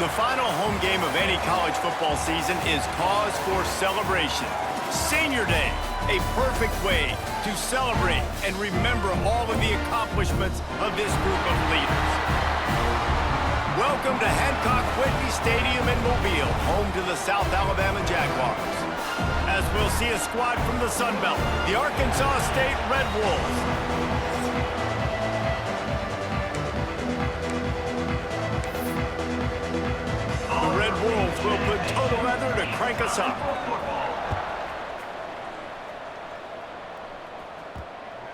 The final home game of any college football season is cause for celebration. Senior Day, a perfect way to celebrate and remember all of the accomplishments of this group of leaders. Welcome to Hancock-Whitney Stadium in Mobile, home to the South Alabama Jaguars. As we'll see a squad from the Sun Belt, the Arkansas State Red Wolves. The Red Wolves will put total leather to crank us up.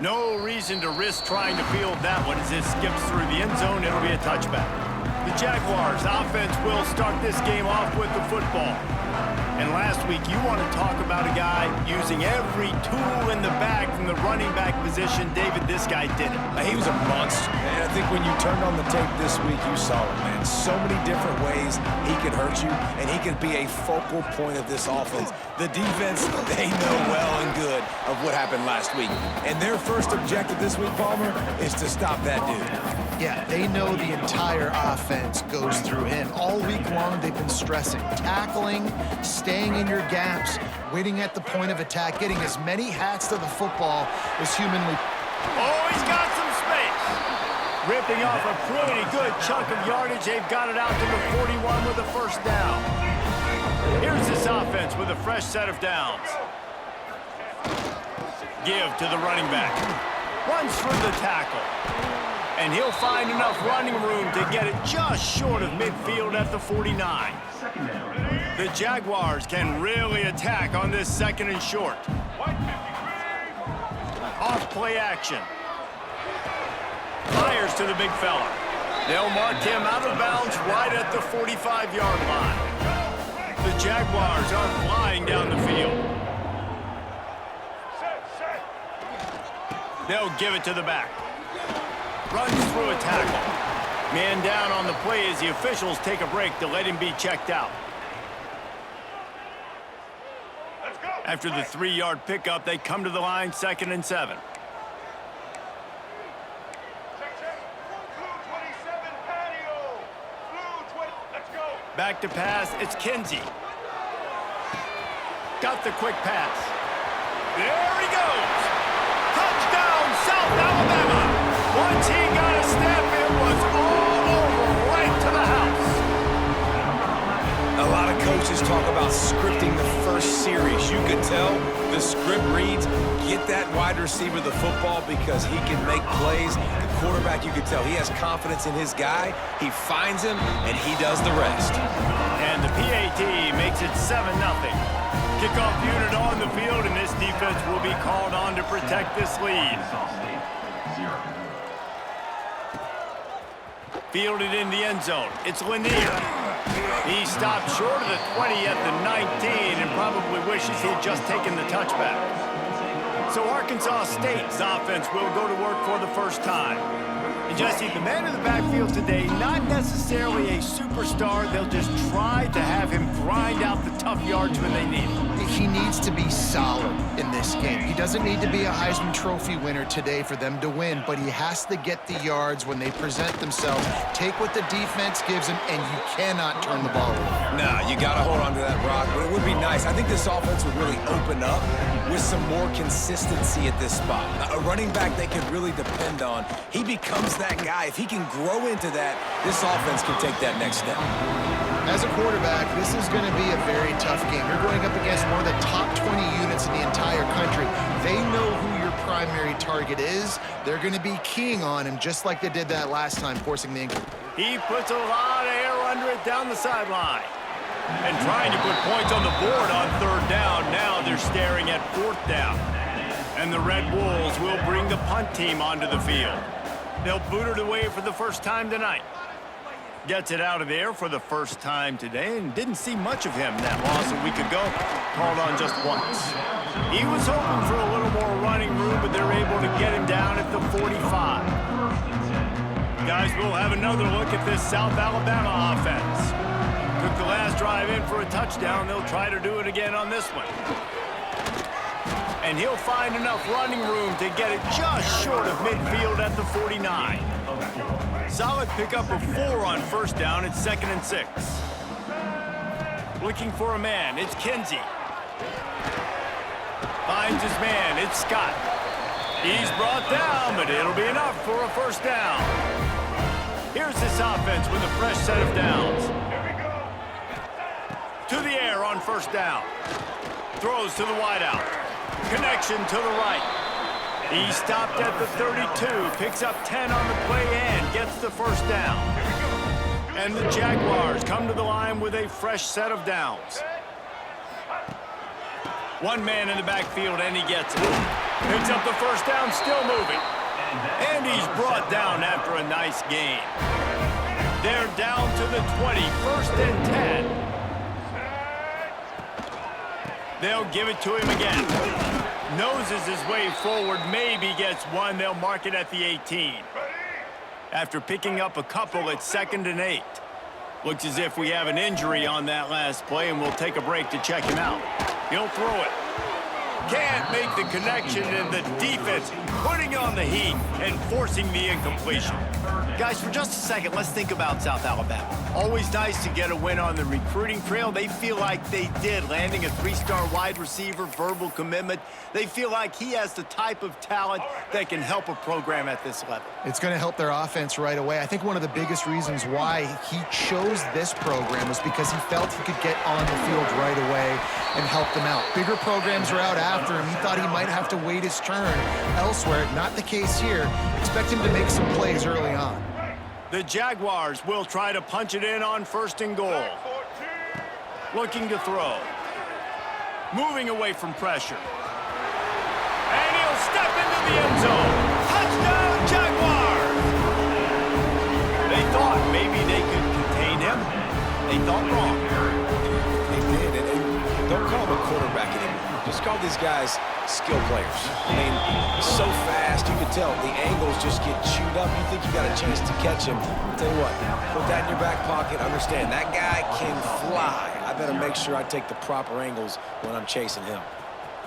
No reason to risk trying to field that one as it skips through the end zone. It'll be a touchback. The Jaguars offense will start this game off with the football. And last week, you want to talk about a guy using every tool in the bag from the running back position. David, this guy did it. He was a monster, man. I think when you turned on the tape this week, you saw it, man. So many different ways he could hurt you, and he could be a focal point of this offense. The defense, they know well and good of what happened last week. And their first objective this week, Palmer, is to stop that dude. Yeah, they know the entire offense goes through him. All week long, they've been stressing tackling, staying in your gaps, waiting at the point of attack, getting as many hats to the football as humanly. Oh, he's got some space. Ripping off a pretty good chunk of yardage. They've got it out to the 41 with a first down. Here's this offense with a fresh set of downs. Give to the running back. Runs through the tackle. And he'll find enough running room to get it just short of midfield at the 49. The Jaguars can really attack on this second and short. Off play action. Fires to the big fella. They'll mark him out of bounds right at the 45-yard line. The Jaguars are flying down the field. They'll give it to the back. Runs through a tackle. Man down on the play as the officials take a break to let him be checked out. After the 3-yard pickup, they come to the line, 2nd and 7. Back to pass, it's Kinsey. Got the quick pass. There he goes. Touchdown, South Alabama. Once he got a step, it was all over, right to the house. A lot of coaches talk about scripting the first series. You could tell the script reads, get that wide receiver the football because he can make plays. The quarterback, you could tell he has confidence in his guy. He finds him, and he does the rest. And the PAT makes it 7-0. Kickoff unit on the field, and this defense will be called on to protect this lead. Fielded in the end zone. It's Lanier. He stopped short of the 20 at the 19 and probably wishes he'd just taken the touchback. So Arkansas State's offense will go to work for the first time. And Jesse, the man in the backfield today, not necessarily a superstar. They'll just try to have him grind out the tough yards when they need it. He needs to be solid in this game. He doesn't need to be a Heisman Trophy winner today for them to win, but he has to get the yards when they present themselves. Take what the defense gives him, and you cannot turn the ball over. Nah, you got to hold on to that rock, but it would be nice. I think this offense would really open up with some more consistency at this spot. A running back they can really depend on. He becomes that guy. If he can grow into that, this offense can take that next step. As a quarterback, this is going to be a very tough game. You're going up against one of the top 20 units in the entire country. They know who your primary target is. They're going to be keying on him just like they did that last time, forcing the income. He puts a lot of air under it down the sideline. And trying to put points on the board on 3rd down. Now they're staring at 4th down. And the Red Wolves will bring the punt team onto the field. They'll boot it away for the first time tonight. Gets it out of there for the first time today and didn't see much of him that loss a week ago. Called on just once. He was hoping for a little more running room, but they're able to get him down at the 45. Guys, we'll have another look at this South Alabama offense. Took the last drive in for a touchdown. They'll try to do it again on this one. and he'll find enough running room to get it just short of midfield at the 49. Solid pickup of 4 on first down. It's 2nd and 6. Looking for a man. It's Kinsey. Finds his man. It's Scott. He's brought down, but it'll be enough for a first down. Here's this offense with a fresh set of downs. To the air on first down. Throws to the wideout. Connection to the right. He stopped at the 32, picks up 10 on the play and gets the first down. And the Jaguars come to the line with a fresh set of downs. One man in the backfield, and he gets it. Picks up the first down, still moving. And he's brought down after a nice gain. They're down to the 20, 1st and 10. They'll give it to him again. Noses his way forward, maybe gets one. They'll mark it at the 18. After picking up a couple, it's 2nd and 8. Looks as if we have an injury on that last play, and we'll take a break to check him out. He'll throw it. Can't make the connection, and the defense putting on the heat and forcing the incompletion. Guys, for just a second, let's think about South Alabama. Always nice to get a win on the recruiting trail. They feel like they did, landing a 3-star wide receiver, verbal commitment. They feel like he has the type of talent that can help a program at this level. It's going to help their offense right away. I think one of the biggest reasons why he chose this program was because he felt he could get on the field right away and help them out. Bigger programs are out after him. He thought he might have to wait his turn elsewhere. Not the case here. Expect him to make some plays early on. The Jaguars will try to punch it in on 1st and goal. Looking to throw. Moving away from pressure. And he'll step into the end zone. Touchdown, Jaguars! They thought maybe they could contain him. They thought wrong. They did, and don't call him a quarterback anymore. Just call these guys skill players. I mean, so fast, you can tell the angles just get chewed up. You think you got a chance to catch him. I'll tell you what, put that in your back pocket. Understand, that guy can fly. I better make sure I take the proper angles when I'm chasing him.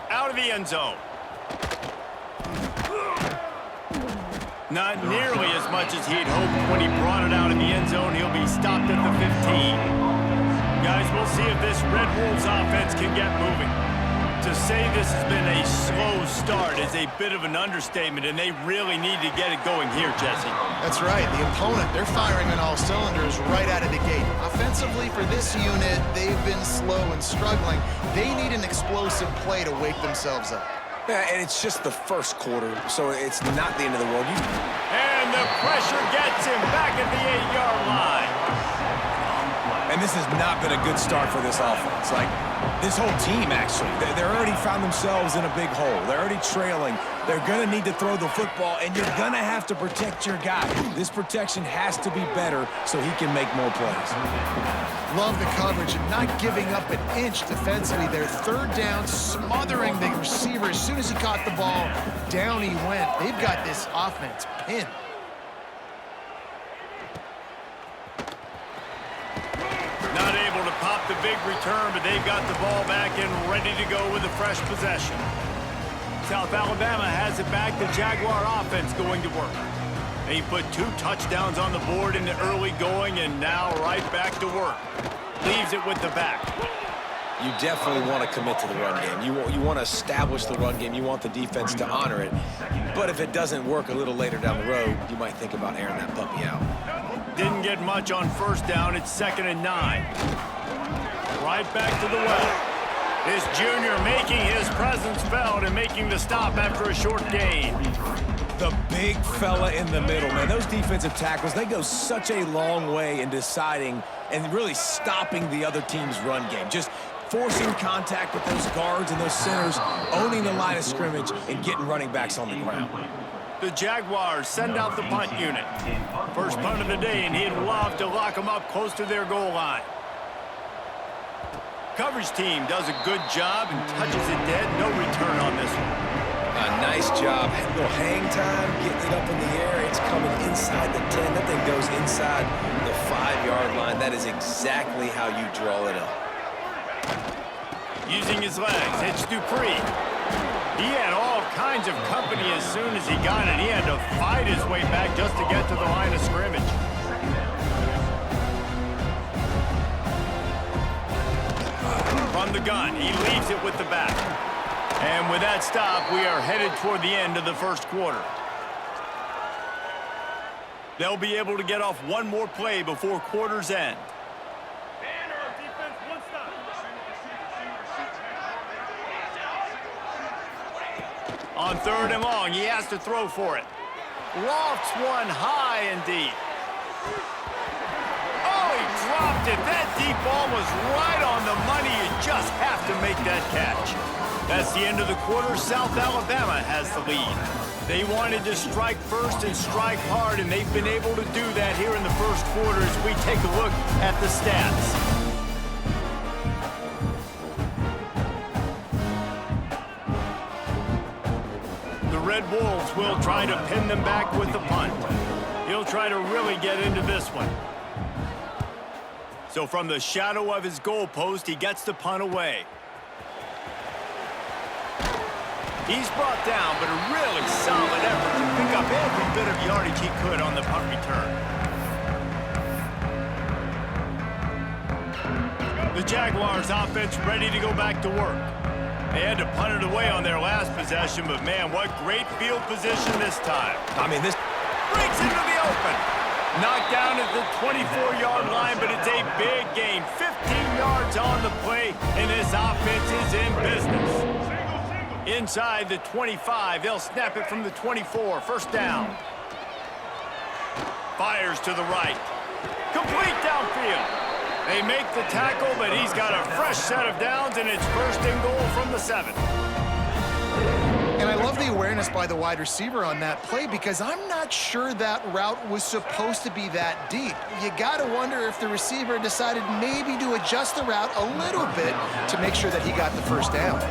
Out of the end zone. Not nearly as much as he'd hoped when he brought it out in the end zone. He'll be stopped at the 15. Guys, we'll see if this Red Wolves offense can get moving. To say this has been a slow start is a bit of an understatement, and they really need to get it going here, Jesse. That's right. The opponent, they're firing on all cylinders right out of the gate. Offensively, for this unit, they've been slow and struggling. They need an explosive play to wake themselves up. Yeah, and it's just the first quarter, so it's not the end of the world. And the pressure gets him back at the 8-yard line. And this has not been a good start for this offense. Like, this whole team, actually. They're already found themselves in a big hole. They're already trailing. They're going to need to throw the football, and you're going to have to protect your guy. This protection has to be better so he can make more plays. Love the coverage and not giving up an inch defensively. Their 3rd down, smothering the receiver. As soon as he caught the ball, down he went. They've got this offense pinned. Not able to pop the big return, but they've got the ball back and ready to go with a fresh possession. South Alabama has it back. The Jaguar offense going to work. They put 2 touchdowns on the board in the early going, and now right back to work. Leaves it with the back. You definitely want to commit to the run game. You want to establish the run game. You want the defense to honor it. But if it doesn't work a little later down the road, you might think about airing that puppy out. Didn't get much on first down. It's 2nd and 9. Right back to the well. This junior making his presence felt and making the stop after a short gain. The big fella in the middle, man. Those defensive tackles, they go such a long way in deciding and really stopping the other team's run game. Just forcing contact with those guards and those centers, owning the line of scrimmage, and getting running backs on the ground. The Jaguars send out the punt unit. First punt of the day, and he'd love to lock them up close to their goal line. Coverage team does a good job and touches it dead. No return on this one. A nice job. A little hang time, getting it up in the air. It's coming inside the 10. That thing goes inside the 5-yard line. That is exactly how you draw it up. Using his legs, it's Dupree. He had all kinds of company as soon as he got it. He had to fight his way back just to get to the line of scrimmage. From the gun, he leaves it with the back. And with that stop, we are headed toward the end of the first quarter. They'll be able to get off one more play before quarter's end. On 3rd and long, he has to throw for it. Lofts one high and deep. Oh, he dropped it. That deep ball was right on the money. You just have to make that catch. That's the end of the quarter. South Alabama has the lead. They wanted to strike first and strike hard, and they've been able to do that here in the first quarter as we take a look at the stats. The Red Wolves will try to pin them back with the punt. He'll try to really get into this one. So from the shadow of his goalpost, he gets the punt away. He's brought down, but a really solid effort to pick up every bit of yardage he could on the punt return. The Jaguars offense ready to go back to work. They had to punt it away on their last possession, but man, what great field position this time. I mean, this Breaks into the open. Knocked down at the 24-yard line, but it's a big gain. 15 yards on the play, and this offense is in business. Inside the 25, they'll snap it from the 24. First down. Fires to the right. Complete downfield. They make the tackle, but he's got a fresh set of downs, and it's 1st and goal from the 7. And I love the awareness by the wide receiver on that play because I'm not sure that route was supposed to be that deep. You got to wonder if the receiver decided maybe to adjust the route a little bit to make sure that he got the first down.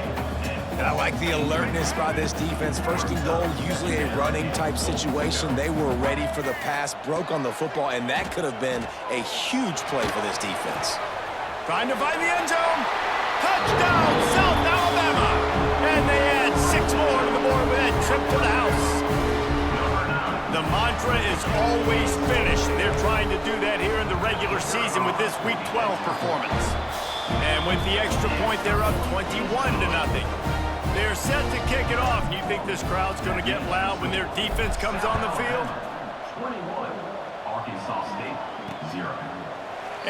And I like the alertness by this defense. 1st and goal, usually a running type situation. They were ready for the pass, broke on the football, and that could have been a huge play for this defense. Trying to find the end zone. Touchdown, South Alabama. And they add 6 more to the board with that trip to the house. The mantra is always finish. They're trying to do that here in the regular season with this Week 12 performance. And with the extra point, they're up 21-0. They're set to kick it off. You think this crowd's going to get loud when their defense comes on the field? 21, Arkansas State, 0.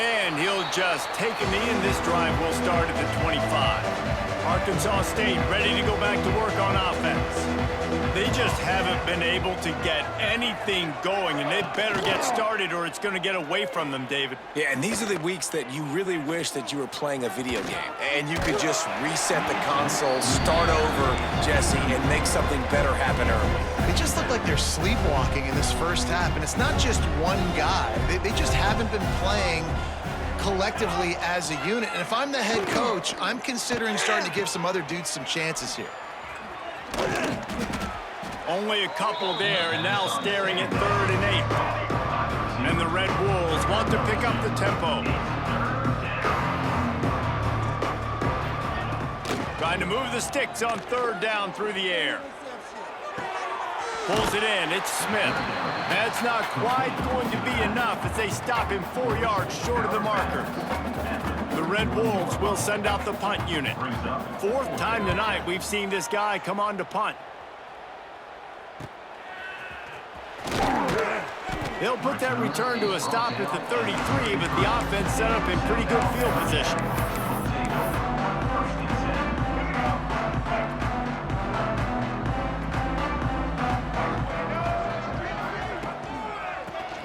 And he'll just take a knee, and this drive will start at the 25. Arkansas State ready to go back to work on offense. They just haven't been able to get anything going, and they better get started or it's going to get away from them, David. Yeah, and these are the weeks that you really wish that you were playing a video game and you could just reset the console, start over, Jesse, and make something better happen early. They just look like they're sleepwalking in this first half, and it's not just one guy. They just haven't been playing collectively as a unit. And if I'm the head coach, I'm considering starting to give some other dudes some chances here. Only a couple there, and now staring at 3rd and 8. And the Red Wolves want to pick up the tempo. Trying to move the sticks on 3rd down through the air. Pulls it in, it's Smith. That's not quite going to be enough as they stop him 4 yards short of the marker. The Red Wolves will send out the punt unit. 4th time tonight we've seen this guy come on to punt. They'll put that return to a stop at the 33, but the offense set up in pretty good field position.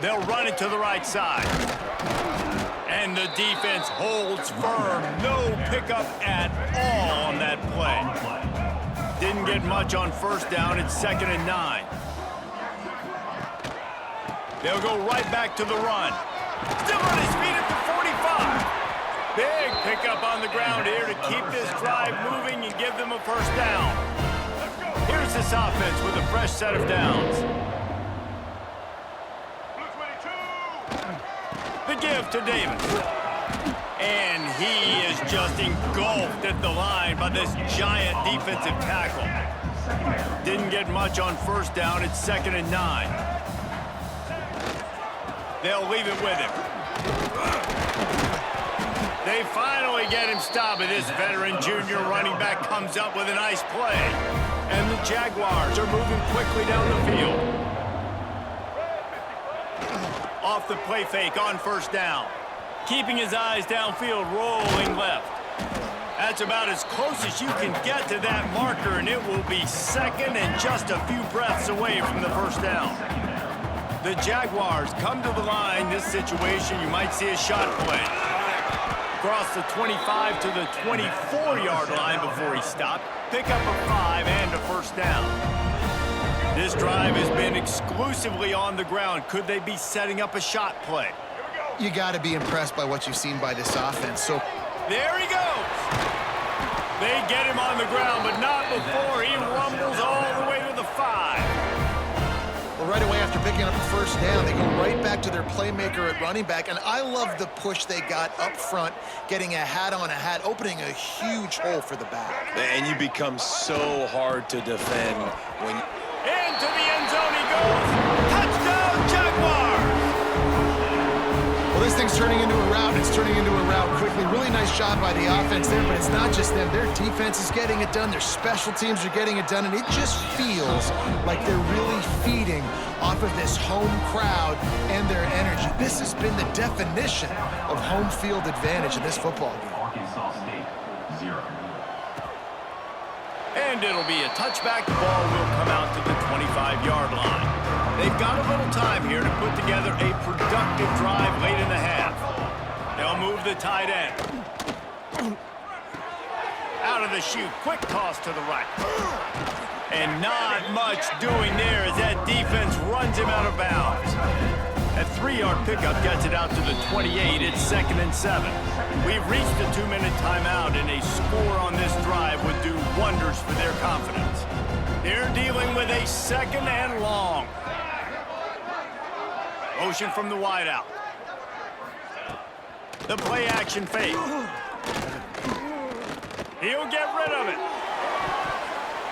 They'll run it to the right side. And the defense holds firm. No pickup at all on that play. Didn't get much on 1st down. It's 2nd and 9. They'll go right back to the run. Still on his feet at the 45. Big pickup on the ground here to keep this drive moving and give them a 1st down. Here's this offense with a fresh set of downs. The give to Davis. And he is just engulfed at the line by this giant defensive tackle. Didn't get much on first down. It's 2nd and 9. They'll leave it with him. They finally get him stopped, and this veteran junior running back comes up with a nice play. And the Jaguars are moving quickly down the field. Off the play fake on first down. Keeping his eyes downfield, rolling left. That's about as close as you can get to that marker, and it will be 2nd and just a few breaths away from the first down. The Jaguars come to the line. This situation, you might see a shot play. Across the 25 to the 24-yard line before he stopped. Pick up a 5 and a first down. This drive has been exclusively on the ground. Could they be setting up a shot play? You got to be impressed by what you've seen by this offense. So there he goes. They get him on the ground, but not before he rumbles all the way to the 5. Well, right away after picking up the first down, they go right back to their playmaker at running back. And I love the push they got up front, getting a hat on a hat, opening a huge hole for the back. And you become so hard to defend when... Into the end zone he goes. Touchdown, Jaguars! Well, this thing's turning into a rout, and it's turning into a rout quickly. Really nice job by the offense there, but it's not just them. Their defense is getting it done. Their special teams are getting it done, and it just feels like they're really feeding off of this home crowd and their energy. This has been the definition of home field advantage in this football game. Arkansas State, 0. And it'll be a touchback. The ball will come out to the 25-yard line. They've got a little time here to put together a productive drive late in the half. They'll move the tight end. Out of the chute. Quick toss to the right. And not much doing there as that defense runs him out of bounds. A 3-yard pickup gets it out to the 28. It's 2nd and 7. We've reached the 2-minute timeout, and a score on this drive would do wonders for their confidence. They're dealing with a 2nd and long. Motion from the wideout. The play action fake. He'll get rid of it.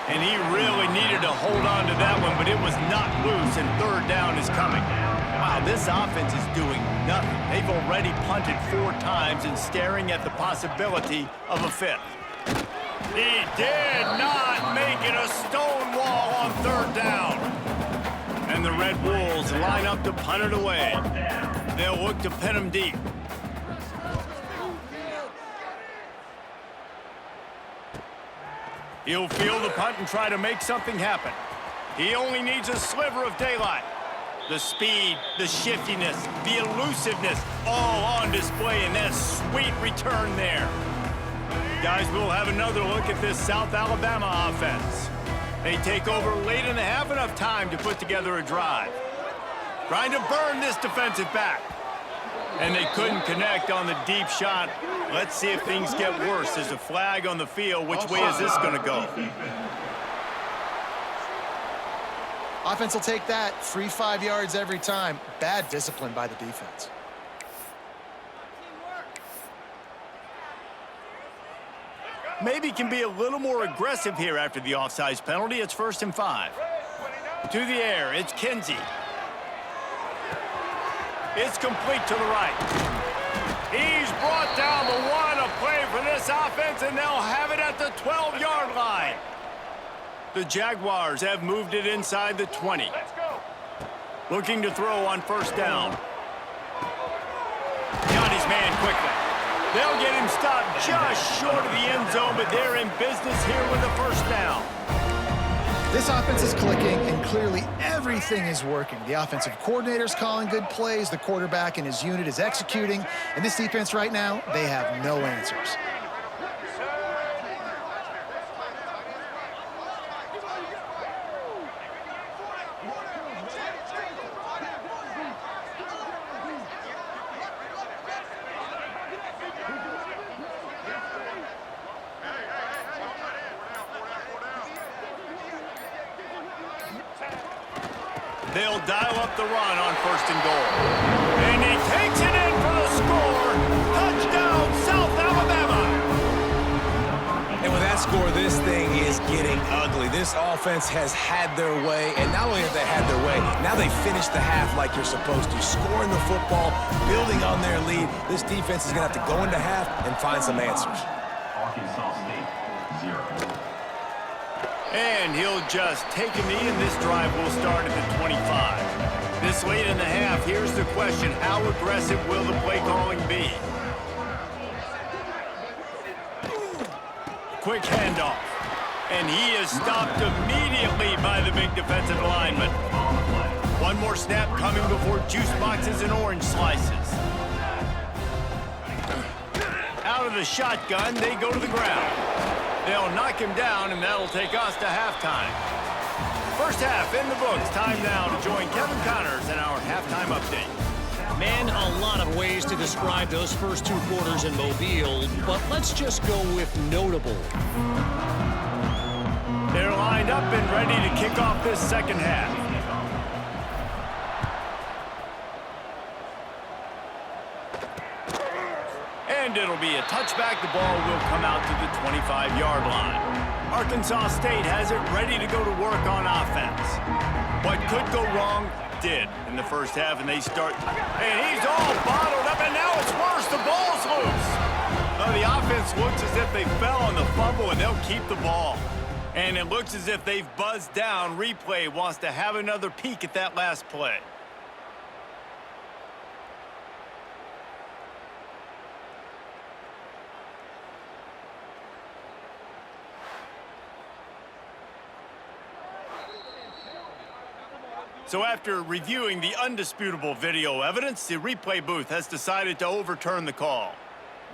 And he really needed to hold on to that one, but it was not loose, and 3rd down is coming. Wow, this offense is doing nothing. They've already punted 4 times and staring at the possibility of a 5th. He did not make it a stone wall on 3rd down. And the Red Wolves line up to punt it away. They'll look to pin him deep. He'll field the punt and try to make something happen. He only needs a sliver of daylight. The speed, the shiftiness, the elusiveness, all on display in that sweet return there. Guys, we'll have another look at this South Alabama offense. They take over late in the half, enough time to put together a drive. Trying to burn this defensive back. And they couldn't connect on the deep shot. Let's see if things get worse. There's a flag on the field. Which way is this going to go? Offense will take that. Free 5 yards every time. Bad discipline by the defense. Maybe can be a little more aggressive here after the offsides penalty. It's 1st and 5. To the air, it's Kinsey. It's complete to the right. He's brought down the 1, a play for this offense, and they'll have it at the 12-yard line. The Jaguars have moved it inside the 20. Looking to throw on 1st down. Got his man quickly. They'll get him stopped just short of the end zone, but they're in business here with a 1st down. This offense is clicking, and clearly everything is working. The offensive coordinator's calling good plays. The quarterback and his unit is executing. And this defense right now, they have no answers. They'll dial up the run on 1st and goal. And he takes it in for the score. Touchdown, South Alabama. And with that score, this thing is getting ugly. This offense has had their way, and not only have they had their way, now they finish the half like you're supposed to, scoring the football, building on their lead. This defense is going to have to go into half and find some answers. Arkansas State, 0. And he'll just take a knee, and this drive will start at the 25. This late in the half, here's the question: how aggressive will the play calling be? Quick handoff. And he is stopped immediately by the big defensive lineman. One more snap coming before juice boxes and orange slices. Out of the shotgun, they go to the ground. They'll knock him down, and that'll take us to halftime. First half in the books. Time now to join Kevin Connors in our halftime update. Man, a lot of ways to describe those first 2 quarters in Mobile, but let's just go with notable. They're lined up and ready to kick off this second half. And it'll be a touchback. The ball will come out to the 25-yard line. Arkansas State has it ready to go to work on offense. What could go wrong did in the first half, and they start, and he's all bottled up, and now it's worse. The ball's loose. The offense looks as if they fell on the fumble, and they'll keep the ball. And it looks as if they've buzzed down. Replay wants to have another peek at that last play. So after reviewing the undisputable video evidence, the replay booth has decided to overturn the call.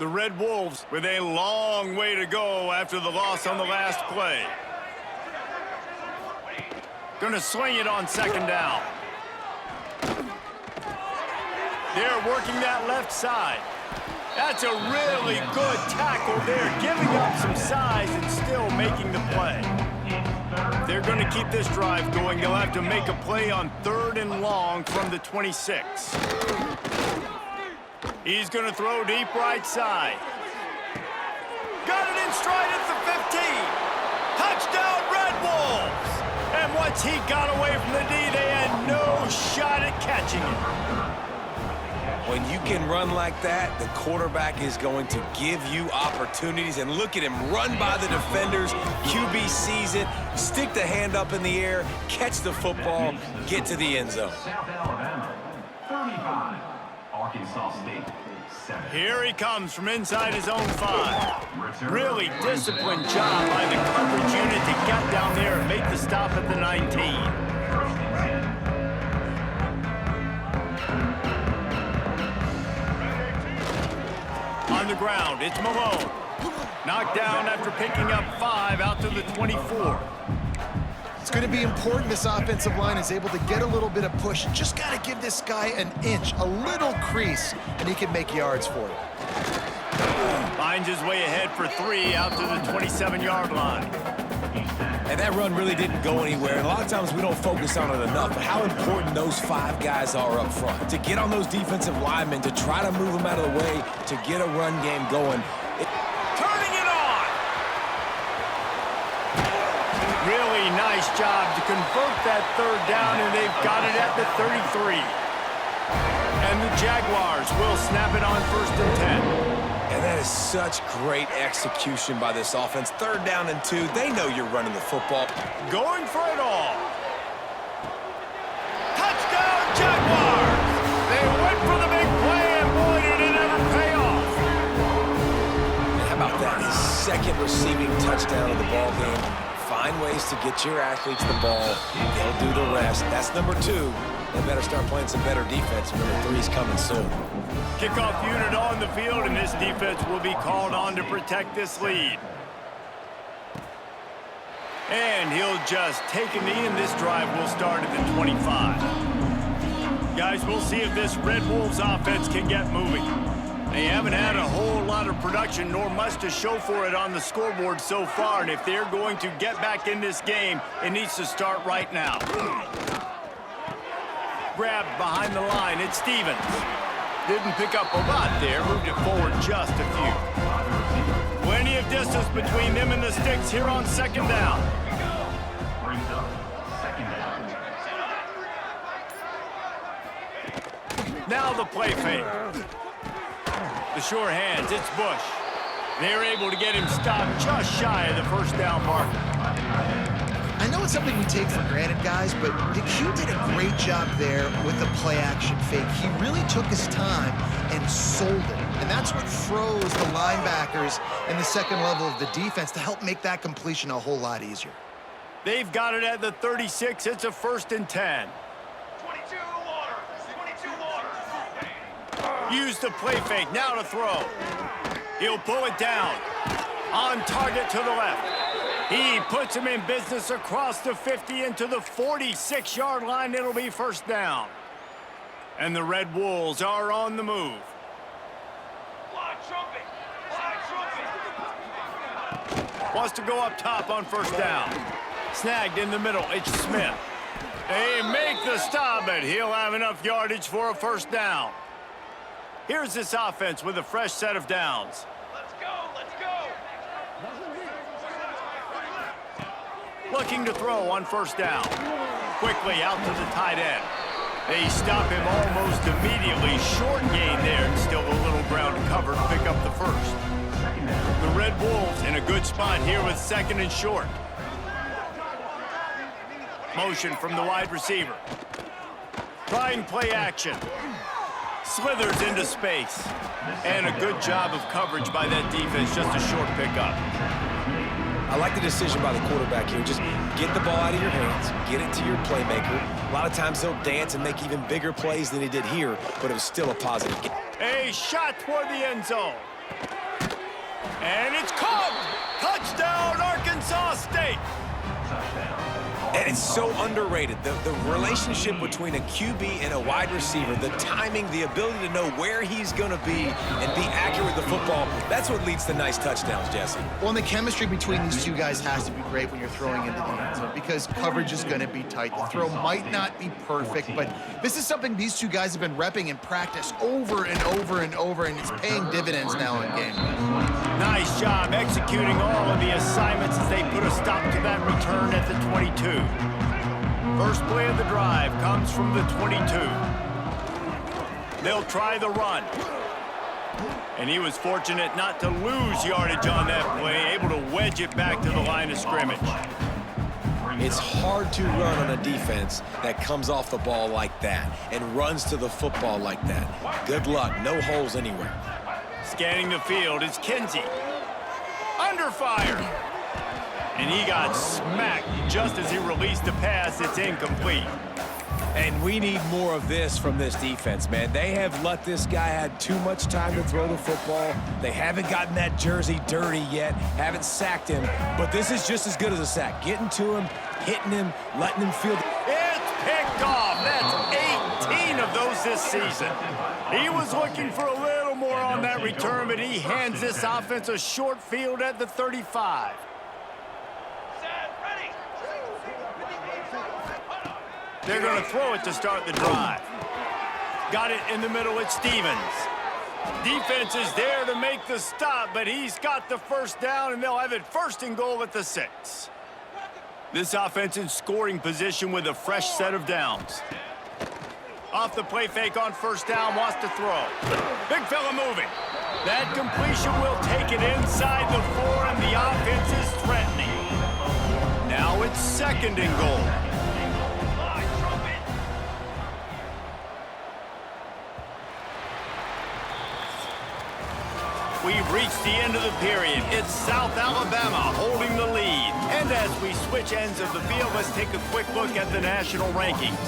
The Red Wolves with a long way to go after the loss on the last play. Gonna swing it on second down. They're working that left side. That's a really good tackle there, giving up some size and still making the play. They're going to keep this drive going. They'll have to make a play on 3rd and long from the 26. He's going to throw deep right side. Got it in stride at the 15. Touchdown, Red Wolves! And once he got away from the D, they had no shot at catching it. When you can run like that, the quarterback is going to give you opportunities. And look at him run by the defenders. QB sees it, stick the hand up in the air, catch the football, get to the end zone. South Alabama, 35. Arkansas State, 7. Here he comes from inside his own 5. Really disciplined job by the coverage unit to get down there and make the stop at the 19. On the ground, it's Malone. Knocked down after picking up 5 out to the 24. It's going to be important this offensive line is able to get a little bit of push. Just got to give this guy an inch, a little crease, and he can make yards for it. Finds his way ahead for 3 out to the 27-yard line. And that run really didn't go anywhere. And a lot of times we don't focus on it enough, but how important those 5 guys are up front. To get on those defensive linemen, to try to move them out of the way, to get a run game going. Turning it on! Really nice job to convert that 3rd down, and they've got it at the 33. And the Jaguars will snap it on 1st and 10. And that is such great execution by this offense. 3rd down and 2. They know you're running the football. Going for it all. Touchdown, Jaguars! They went for the big play, and boy, did it ever pay off. And how about that? His 2nd receiving touchdown of the ball game. Find ways to get your athletes the ball. They'll do the rest. That's number 2. They better start playing some better defense. Number 3's coming soon. Kickoff unit on the field, and this defense will be called on to protect this lead. And he'll just take a knee, and this drive will start at the 25. Guys, we'll see if this Red Wolves offense can get moving. They haven't had a whole lot of production, nor much to show for it on the scoreboard so far, and if they're going to get back in this game, it needs to start right now. Grabbed behind the line, it's Stevens. Didn't pick up a lot there, moved it forward just a few. Plenty of distance between them and the sticks here on second down. Brings up second down. Now the play fake. The sure hands, it's Bush. They're able to get him stopped just shy of the first down marker. I know it's something we take for granted, guys, but the Q did a great job there with the play-action fake. He really took his time and sold it. And that's what froze the linebackers in the second level of the defense to help make that completion a whole lot easier. They've got it at the 36. It's a 1st and 10. 22 water. 22 water. Use the play fake. Now to throw. He'll pull it down. On target to the left. He puts him in business across the 50 into the 46-yard line. It'll be first down. And the Red Wolves are on the move. Wants to go up top on first down. Snagged in the middle. It's Smith. They make the stop, but he'll have enough yardage for a first down. Here's this offense with a fresh set of downs. Let's go. Let's go. Looking to throw on first down. Quickly out to the tight end. They stop him almost immediately. Short gain there, and still a little ground to cover to pick up the first. The Red Wolves in a good spot here with 2nd and short. Motion from the wide receiver. Trying play action. Slithers into space. And a good job of coverage by that defense. Just a short pickup. I like the decision by the quarterback here. Just get the ball out of your hands, get it to your playmaker. A lot of times he'll dance and make even bigger plays than he did here, but it was still a positive game. A shot toward the end zone. And it's caught! Touchdown, Arkansas State! And it's so underrated. The relationship between a QB and a wide receiver, the timing, the ability to know where he's going to be and be accurate with the football, that's what leads to nice touchdowns, Jesse. Well, and the chemistry between these two guys has to be great when you're throwing into the end zone because coverage is going to be tight. The throw might not be perfect, but this is something these two guys have been repping in practice over and over and over, and it's paying dividends now in game. Nice job executing all of the assignments as they put a stop to that return at the 22. First play of the drive comes from the 22. They'll try the run. And he was fortunate not to lose yardage on that play, able to wedge it back to the line of scrimmage. It's hard to run on a defense that comes off the ball like that and runs to the football like that. Good luck. No holes anywhere. Scanning the field is Kinsey. Under fire. And he got smacked just as he released the pass. It's incomplete. And we need more of this from this defense, man. They have let this guy have too much time to throw the football. They haven't gotten that jersey dirty yet, haven't sacked him. But this is just as good as a sack. Getting to him, hitting him, letting him feel. It's picked off. That's 18 of those this season. He was looking for a little more on that return, but he hands this offense a short field at the 35. They're going to throw it to start the drive. Got it in the middle at Stevens. Defense is there to make the stop, but he's got the first down, and they'll have it 1st and goal at the 6. This offense in scoring position with a fresh set of downs. Off the play fake on first down, wants to throw. Big fella moving. That completion will take it inside the 4, and the offense is threatening. Now it's 2nd and goal. We've reached the end of the period. It's South Alabama holding the lead. And as we switch ends of the field, let's take a quick look at the national rankings.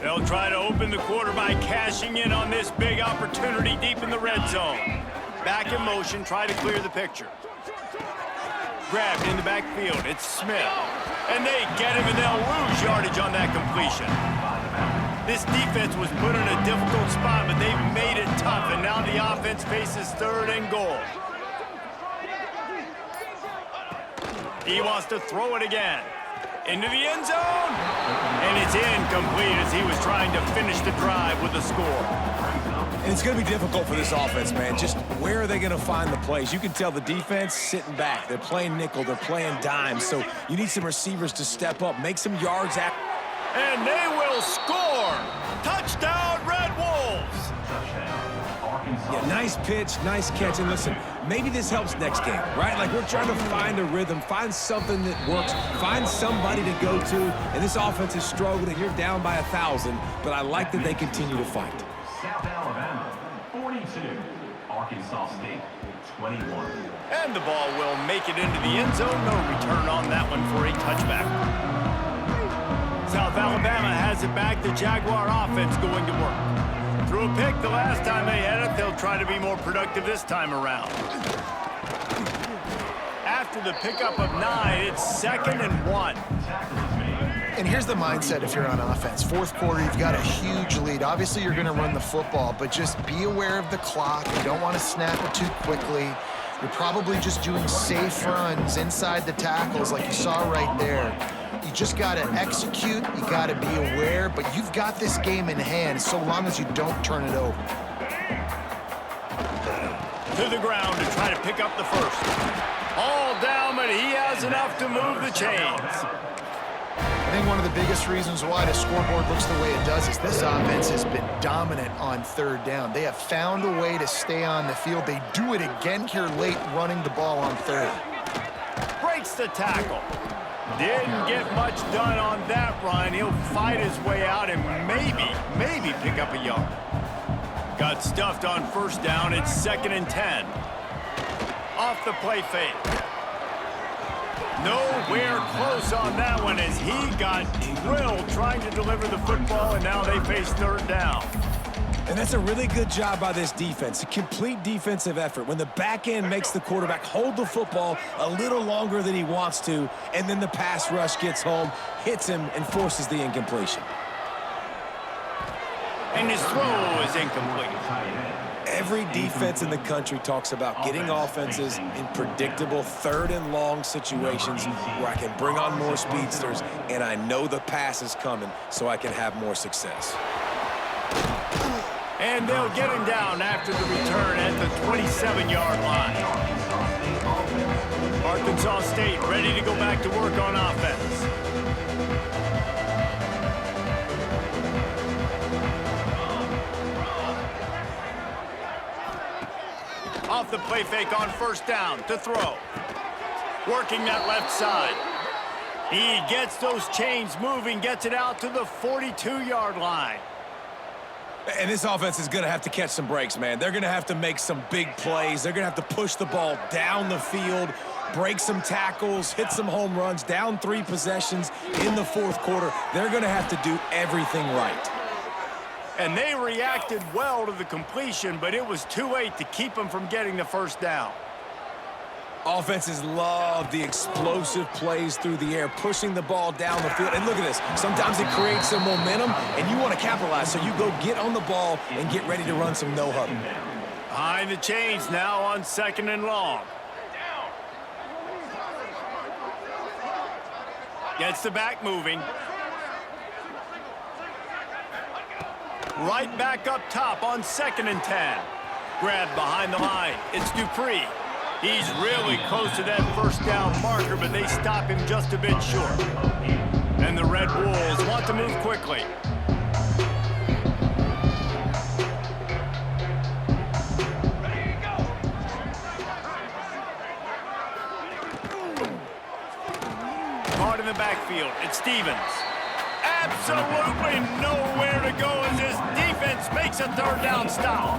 They'll try to open the quarter by cashing in on this big opportunity deep in the red zone. Back in motion, try to clear the picture. Grabbed in the backfield, it's Smith. And they get him, and they'll lose yardage on that completion. This defense was put in a difficult spot, but they've made it tough, and now the offense faces 3rd and goal. He wants to throw it again. into the end zone. And it's incomplete as he was trying to finish the drive with a score. And it's going to be difficult for this offense, man. Just where are they going to find the plays? You can tell the defense sitting back. They're playing nickel. They're playing dime. So you need some receivers to step up, make some yards. And they will score. Touchdown, Red Wolves. Yeah, nice pitch, nice catch. And listen, maybe this helps next game, right? Like we're trying to find a rhythm, find something that works, find somebody to go to. And this offense is struggling, and you're down by 1,000. But I like that they continue to fight. South Alabama, 42. Arkansas State, 21. And the ball will make it into the end zone. No return on that one for a touchback. South Alabama has it back. The Jaguar offense going to work. Threw a pick the last time they had it. They'll try to be more productive this time around. After the pickup of 9, it's 2nd and 1. And here's the mindset if you're on offense. Fourth quarter, you've got a huge lead. Obviously, you're going to run the football, but just be aware of the clock. You don't want to snap it too quickly. You're probably just doing safe runs inside the tackles like you saw right there. You just got to execute. You got to be aware, but you've got this game in hand so long as you don't turn it over. To the ground to try to pick up the first. All down, but he has enough to move the chains. I think one of the biggest reasons why the scoreboard looks the way it does is this offense has been dominant on 3rd down. They have found a way to stay on the field. They do it again here late, running the ball on 3rd. Breaks the tackle. Didn't get much done on that run. He'll fight his way out and maybe pick up a yard. Got stuffed on 1st down. It's 2nd and 10. Off the play fake. Nowhere close on that one as he got drilled trying to deliver the football, and now they face 3rd down. And that's a really good job by this defense, a complete defensive effort. When the back end makes the quarterback hold the football a little longer than he wants to, and then the pass rush gets home, hits him, and forces the incompletion. And his throw is incomplete. Every defense in the country talks about getting offenses in predictable 3rd and long situations where I can bring on more speedsters, and I know the pass is coming so I can have more success. And they'll get him down after the return at the 27-yard line. Arkansas State ready to go back to work on offense. Off the play fake on 1st down to throw. Working that left side. He gets those chains moving, gets it out to the 42-yard line. And this offense is going to have to catch some breaks, man. They're going to have to make some big plays. They're going to have to push the ball down the field, break some tackles, hit some home runs, down 3 possessions in the 4th quarter. They're going to have to do everything right. And they reacted well to the completion, but it was too late to keep them from getting the 1st down. Offenses love the explosive plays through the air, pushing the ball down the field. And look at this. Sometimes it creates some momentum, and you want to capitalize, so you go get on the ball and get ready to run some no-huddle. Behind the chains now on 2nd and long. Gets the back moving. Right back up top on 2nd and 10. Grabbed behind the line. It's Dupree. He's really close to that 1st down marker, but they stop him just a bit short. And the Red Wolves want to move quickly. Caught in the backfield. It's Stevens. Absolutely nowhere to go as his defense makes a 3rd down stop.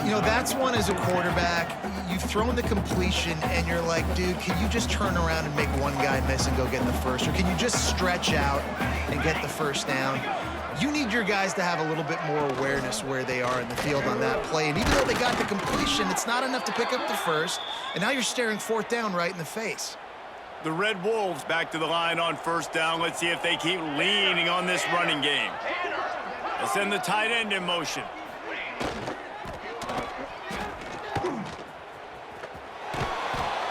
You know, that's one as a quarterback. You've thrown the completion, and you're like, dude, can you just turn around and make one guy miss and go get the first? Or can you just stretch out and get the 1st down? You need your guys to have a little bit more awareness where they are in the field on that play. And even though they got the completion, it's not enough to pick up the 1st. And now you're staring 4th down right in the face. The Red Wolves back to the line on 1st down. Let's see if they keep leaning on this running game. They'll send the tight end in motion.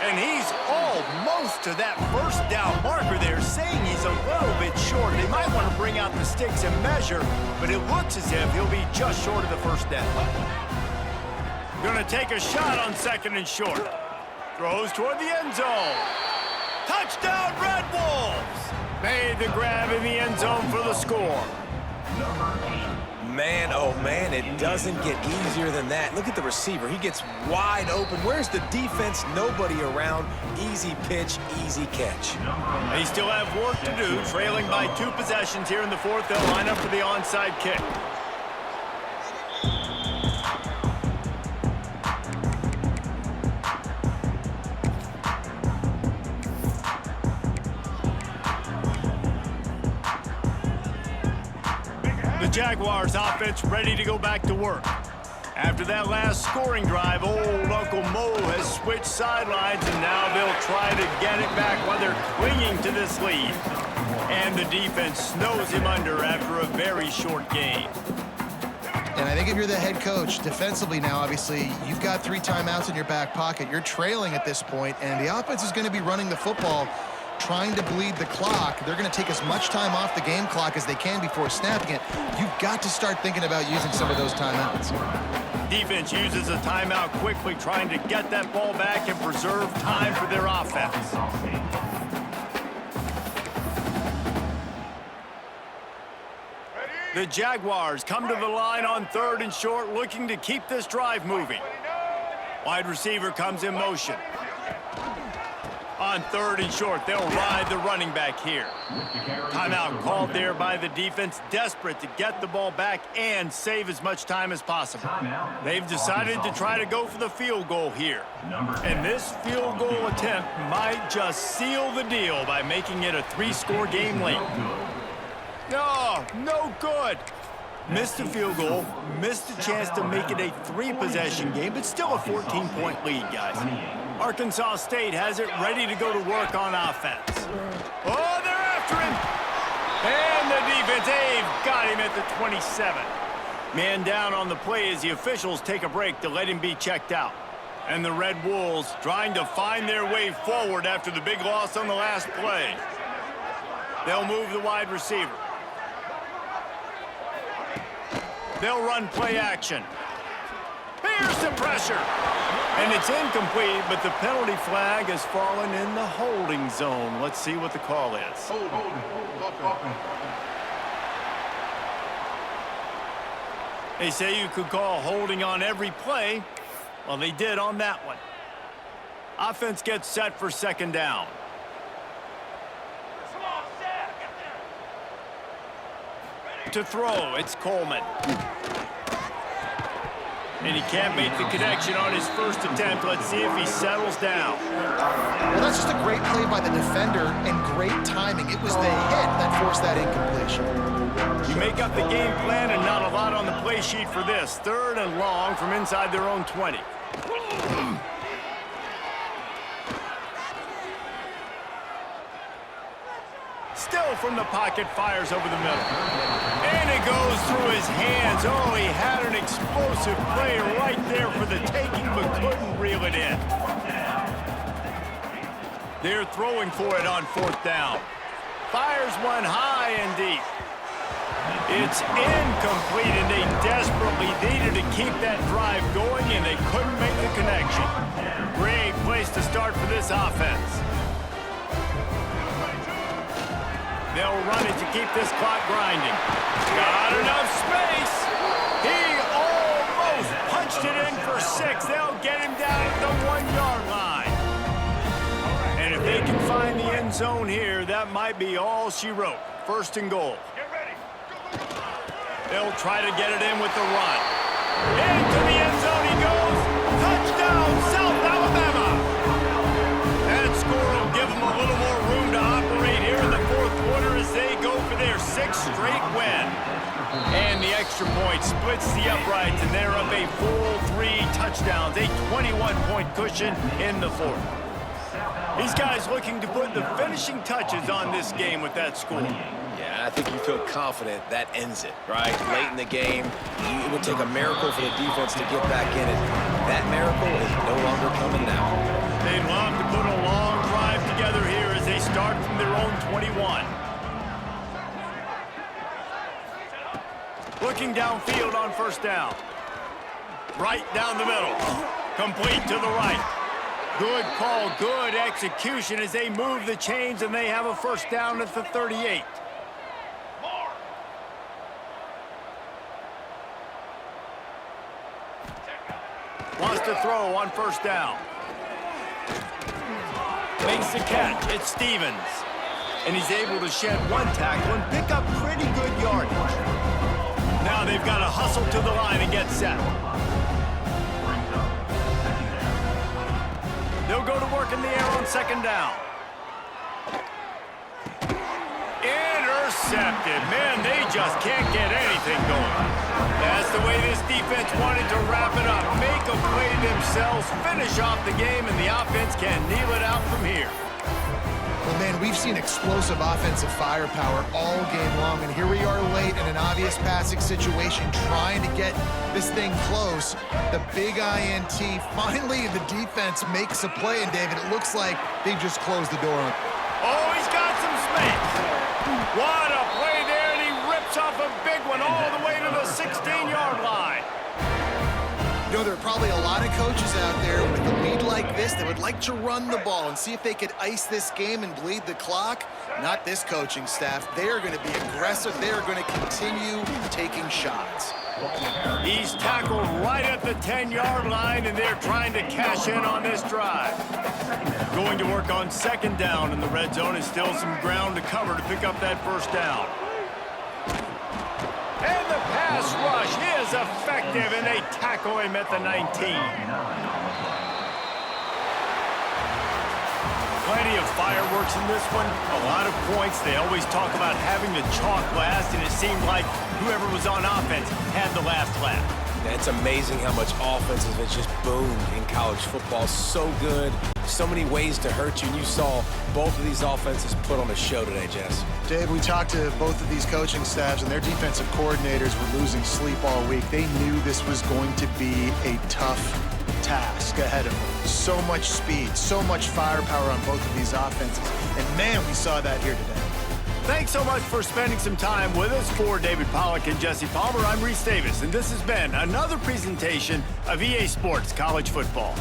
And he's almost to that first down marker there, saying he's a little bit short. They might want to bring out the sticks and measure, but it looks as if he'll be just short of the first down. Gonna take a shot on 2nd and short. Throws toward the end zone. Touchdown, Red Wolves! Made the grab in the end zone for the score. Man, oh man, it doesn't get easier than that. Look at the receiver. He gets wide open. Where's the defense? Nobody around. Easy pitch, easy catch. They still have work to do, trailing by 2 possessions here in the 4th. They'll line up for the onside kick. The Jaguars offense ready to go back to work. After that last scoring drive, old Uncle Mo has switched sidelines, and now they'll try to get it back while they're clinging to this lead. And the defense snows him under after a very short game. And I think if you're the head coach, defensively now, obviously, you've got 3 timeouts in your back pocket. You're trailing at this point, and the offense is going to be running the football, trying to bleed the clock. They're going to take as much time off the game clock as they can before snapping it. You've got to start thinking about using some of those timeouts. Defense uses a timeout quickly, trying to get that ball back and preserve time for their offense. The Jaguars come to the line on 3rd and short, looking to keep this drive moving. Wide receiver comes in motion. On 3rd and short, they'll ride the running back here. Timeout called there by the defense, desperate to get the ball back and save as much time as possible. They've decided to try to go for the field goal here. And this field goal attempt might just seal the deal by making it a 3-score game late. No good. Missed the field goal, missed the chance to make it a 3-possession game, but still a 14-point lead, guys. Arkansas State has it ready to go to work on offense. Oh, they're after him! And the defense, they've got him at the 27. Man down on the play as the officials take a break to let him be checked out. And the Red Wolves trying to find their way forward after the big loss on the last play. They'll move the wide receiver. They'll run play action. Here's the pressure. And it's incomplete, but the penalty flag has fallen in the holding zone. Let's see what the call is. They say you could call holding on every play. Well, they did on that one. Offense gets set for 2nd down. To throw, it's Coleman. And he can't make the connection on his first attempt. Let's see if he settles down. Well, that's just a great play by the defender and great timing. It was the hit that forced that incompletion. You make up the game plan and not a lot on the play sheet for this. 3rd and long from inside their own 20. Still from the pocket, fires over the middle. And it goes through his hands. Oh, he had an explosive play right there for the taking, but couldn't reel it in. They're throwing for it on 4th down. Fires one high and deep. It's incomplete, and they desperately needed to keep that drive going, and they couldn't make the connection. Great place to start for this offense. They'll run it to keep this clock grinding. Got enough space. He almost punched it in for 6. They'll get him down at the 1-yard line. And if they can find the end zone here, that might be all she wrote. 1st and goal. They'll try to get it in with the run. Into the end zone he goes. Touchdown, South Alabama. That score will give them a little more room to operate here in the 4th quarter as they go for their 6th straight win. And the extra point splits the uprights, and they're up a full 3 touchdowns, a 21-point cushion in the 4th. These guys looking to put the finishing touches on this game with that score. Yeah, I think you feel confident that ends it, right? Late in the game, it would take a miracle for the defense to get back in it. That miracle is no longer coming now. They'd love to put a long drive together together here as they start from their own 21. Looking downfield on first down. Right down the middle. Complete to the right. Good call, good execution as they move the chains, and they have a first down at the 38. Wants to throw on first down. Makes the catch. It's Stevens. And he's able to shed one tackle and pick up pretty good yardage. Now they've got to hustle to the line and get set. They'll go to work in the air on second down. Intercepted. Man, they just can't get anything going. That's the way this defense wanted to wrap it up. Make a play themselves, finish off the game, and the offense can kneel it out from here. Well, man, we've seen explosive offensive firepower all game long, and here we are late in an obvious passing situation trying to get this thing close. The big INT, finally the defense makes a play, and David, it looks like they've just closed the door on it. Oh, he's got some space. What a play there, and he rips off a big one all the way to the 16-yard line. You know, there are probably a lot of coaches out there with a lead like this that would like to run the ball and see if they could ice this game and bleed the clock. Not this coaching staff. They are going to be aggressive. They are going to continue taking shots. He's tackled right at the 10-yard line, and they're trying to cash in on this drive. Going to work on second down in the red zone, and still some ground to cover to pick up that first down. And the pass rush is effective, and they tackle him at the 19. Plenty of fireworks in this one, a lot of points. They always talk about having the chalk last, and it seemed like whoever was on offense had the last laugh. It's amazing how much offense has just boomed in college football. So good, so many ways to hurt you, and you saw both of these offenses put on a show today, Jess. Dave, we talked to both of these coaching staffs, and their defensive coordinators were losing sleep all week. They knew this was going to be a tough task ahead of them. So much speed, so much firepower on both of these offenses. And man, we saw that here today. Thanks so much for spending some time with us. For David Pollack and Jesse Palmer, I'm Reese Davis, and this has been another presentation of EA Sports College Football.